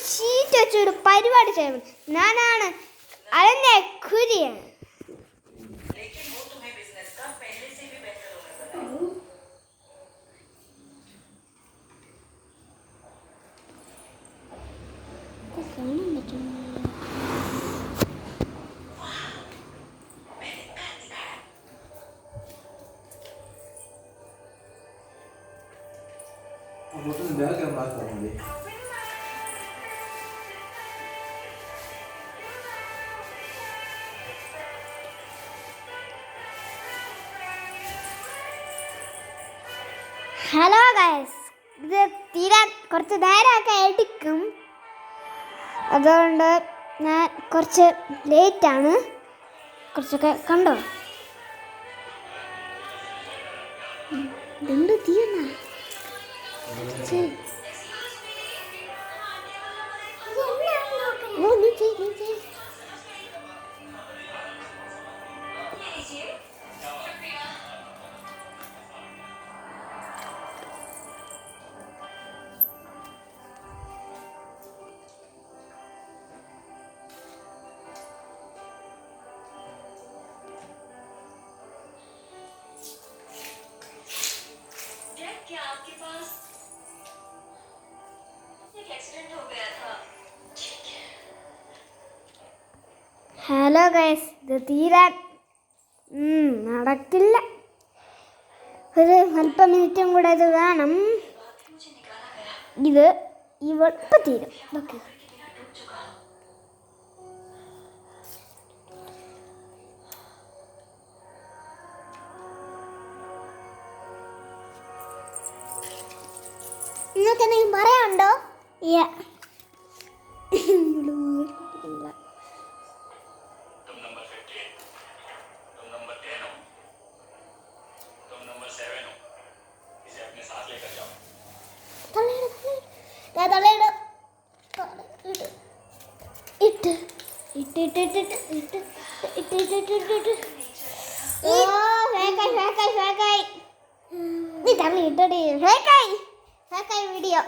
Cheat വെച്ചൊരു പരിപാടി ചെയ്യണം. ഞാനാണ് അതിൻ്റെ കുരിയാണ്. ഹലോ ഗൈസ്, ഇത് തീരാൻ കുറച്ച് നേരമൊക്കെ എടുക്കും. അതുകൊണ്ട് ഞാൻ കുറച്ച് ലേറ്റാണ്. കുറച്ചൊക്കെ കണ്ടോ ഇതുണ്ട് തീർന്ന ഹലോ ഗൈസ്, ഇത് തീരാൻ നടക്കില്ല. ഒരു അല്പം മിനിറ്റും കൂടെ ഇത് വേണം. ഇത് ഇപ്പം തീരും. ഓക്കെ, നിങ്ങൾക്ക് എന്തെങ്കിലും പറയാനുണ്ടോ? വീഡിയോ